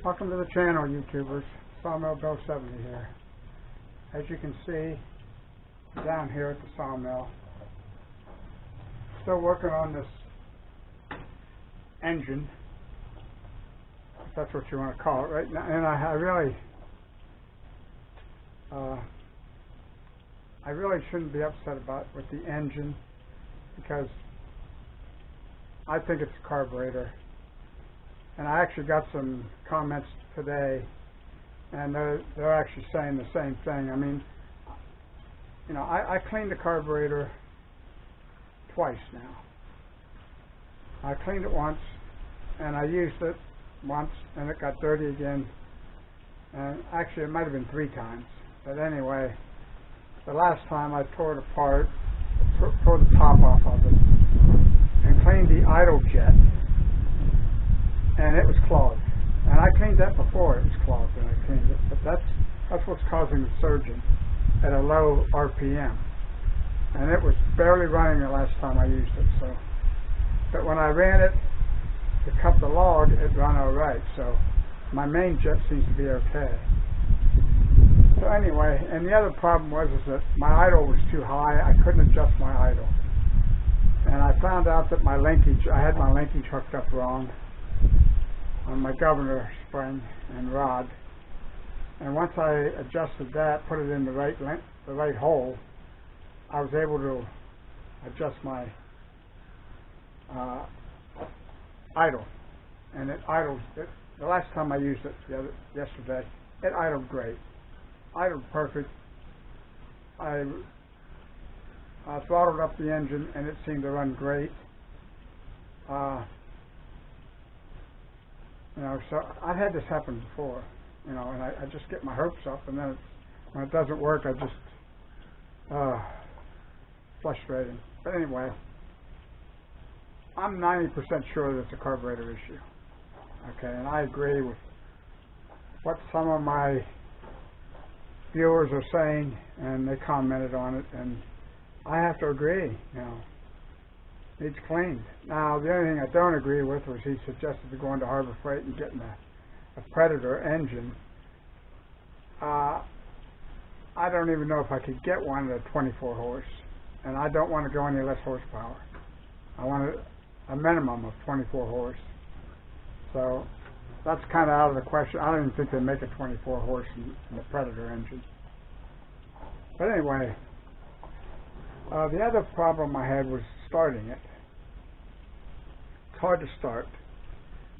Welcome to the channel, YouTubers. Sawmill Bill 70 here. As you can see, down here at the sawmill, still working on this engine, if that's what you want to call it right now. And I really shouldn't be upset about with the engine, because I think it's a carburetor. And I actually got some comments today, and they're actually saying the same thing. I mean, you know, I cleaned the carburetor twice now. I cleaned it once, and I used it once, and it got dirty again. And actually, it might have been 3 times. But anyway, the last time I tore it apart, tore the top off of it, and cleaned the idle jet, and it was clogged. And I cleaned that before it was clogged when I cleaned it. But that's what's causing the surging at a low RPM. And it was barely running the last time I used it. So, but when I ran it to cut the log, it ran all right. So my main jet seems to be okay. So anyway, and the other problem was that my idle was too high. I couldn't adjust my idle. And I found out that my linkage, I had my linkage hooked up wrong on my governor spring and rod, and once I adjusted that, put it in the right hole, I was able to adjust my idle, and it idled. The last time I used it yesterday, it idled great, idled perfect. I throttled up the engine, and it seemed to run great. You know, so I've had this happen before, you know, and I just get my hopes up, and then when it doesn't work, I just, frustrating. But anyway, I'm 90% sure that it's a carburetor issue. Okay, and I agree with what some of my viewers are saying, and they commented on it, and I have to agree, you know. Needs cleaned. Now, the only thing I don't agree with was he suggested to go into Harbor Freight and getting a Predator engine. I don't even know if I could get one at 24 horse, and I don't want to go any less horsepower. I want a minimum of 24 horse. So that's kind of out of the question. I don't even think they make a 24 horse in the Predator engine. But anyway, the other problem I had was starting it. It's hard to start.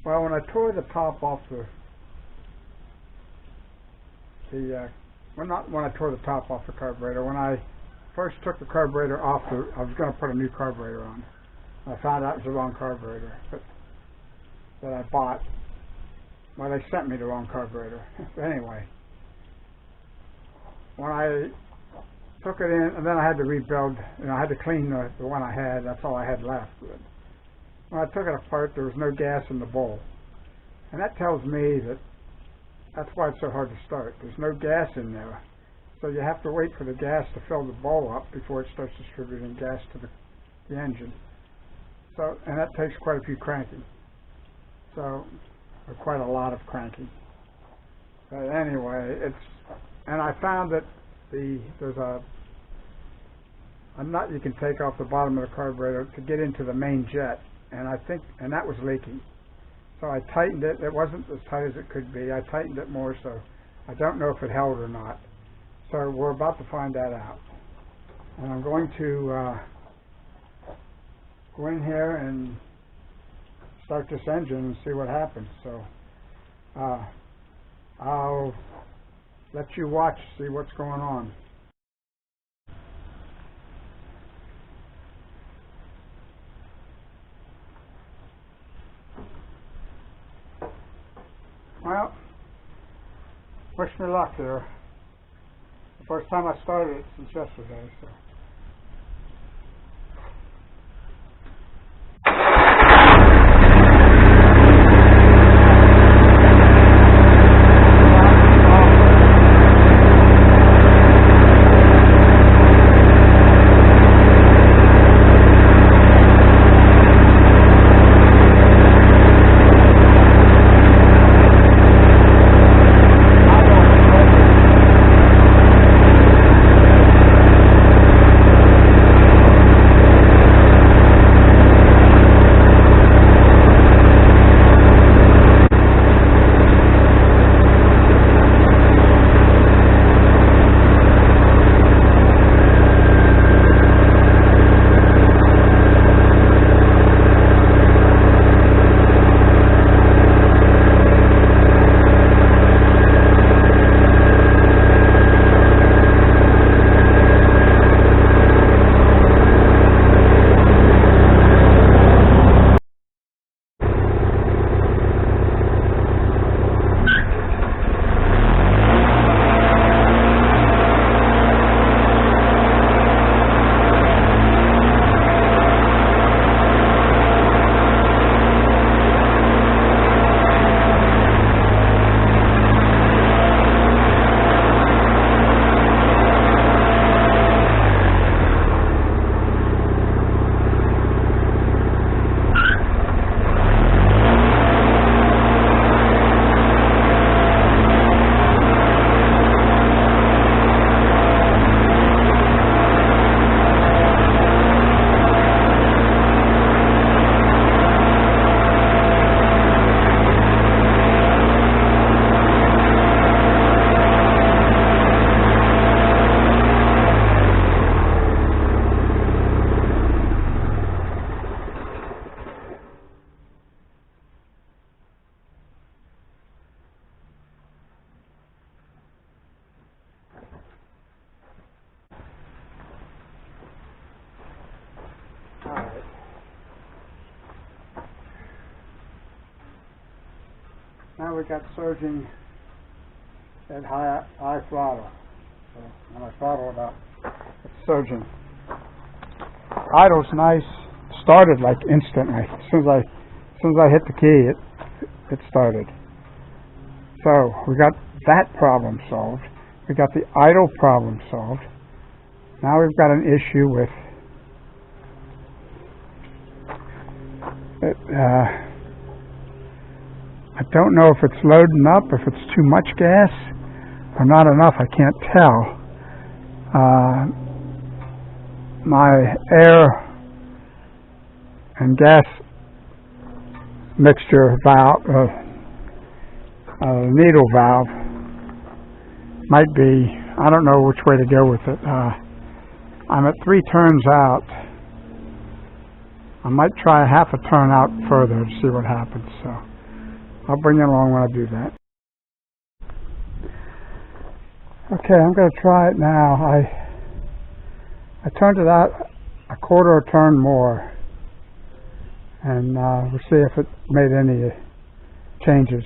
Well, when I tore the top off well, not when I tore the top off the carburetor, when I first took the carburetor off, I was going to put a new carburetor on. I found out it was the wrong carburetor that I bought. Well, they sent me the wrong carburetor. But anyway, when I took it in, and then I had to rebuild, you know, I had to clean the one I had. That's all I had left. When I took it apart, there was no gas in the bowl. And that tells me that's why it's so hard to start. There's no gas in there. So you have to wait for the gas to fill the bowl up before it starts distributing gas to the engine. So, and that takes quite a few cranking. So, or quite a lot of cranking. But anyway, and I found that there's a nut you can take off the bottom of the carburetor to get into the main jet, and that was leaking. So I tightened it. It wasn't as tight as it could be. I tightened it more, so I don't know if it held or not. So we're about to find that out. And I'm going to go in here and start this engine and see what happens. So I'll let you watch, see what's going on. Well, wish me luck there. The first time I started it since yesterday, so. Now we got surging at high throttle. So when I throttle it up, it's surging. Idle's nice. Started like instantly. As soon as I hit the key, it started. So we got that problem solved. We got the idle problem solved. Now we've got an issue with it. I don't know if it's loading up, if it's too much gas or not enough. I can't tell. My air and gas mixture valve, needle valve, might be, I don't know which way to go with it. I'm at 3 turns out. I might try half a turn out further to see what happens. So I'll bring you along when I do that. Okay, I'm going to try it now. I turned it out a quarter of a turn more, and we'll see if it made any changes.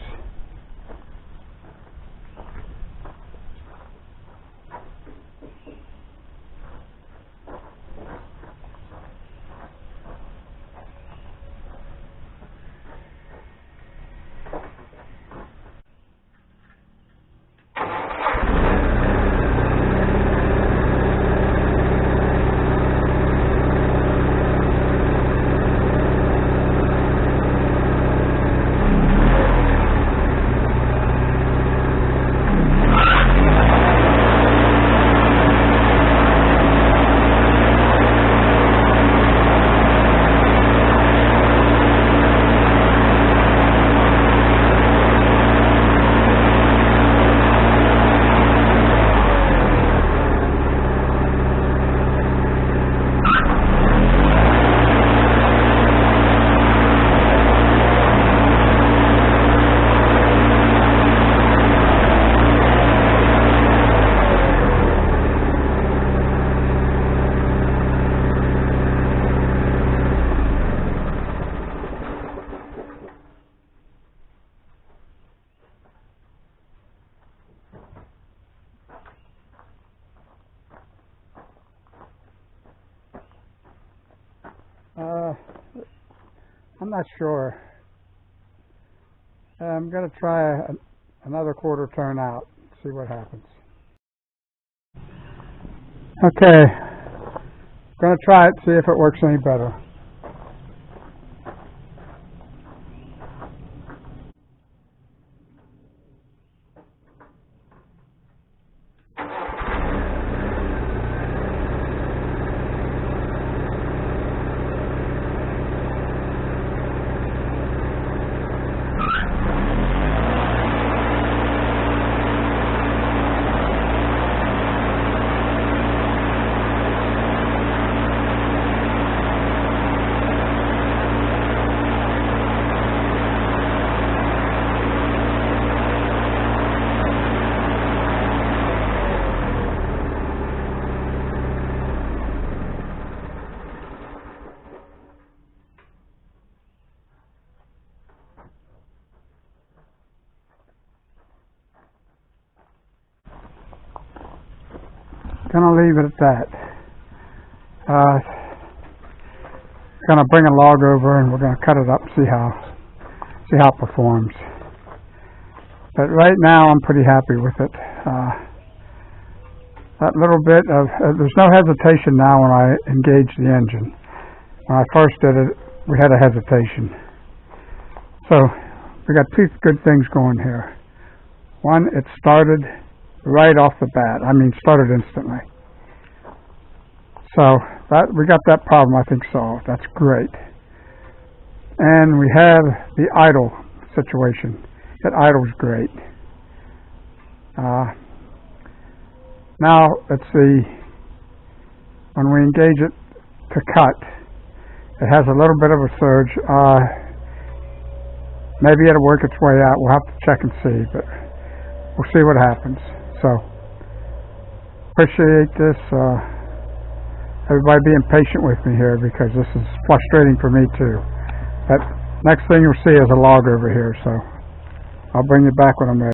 I'm not sure. I'm going to try another quarter turn out, see what happens. Okay, I'm going to try it, see if it works any better. Gonna leave it at that. Gonna bring a log over and we're gonna cut it up, see how it performs. But right now I'm pretty happy with it. That little bit of there's no hesitation now when I engage the engine. When I first did it, we had a hesitation. So we got 2 good things going here. One, it started right off the bat. I mean, started instantly. So we got that problem, I think, solved. That's great. And we have the idle situation. That idle's great. Now let's see. When we engage it to cut, it has a little bit of a surge. Maybe it'll work its way out. We'll have to check and see, but we'll see what happens. So, appreciate this. Everybody being patient with me here because this is frustrating for me too. But next thing you'll see is a log over here. So. I'll bring you back when I'm ready.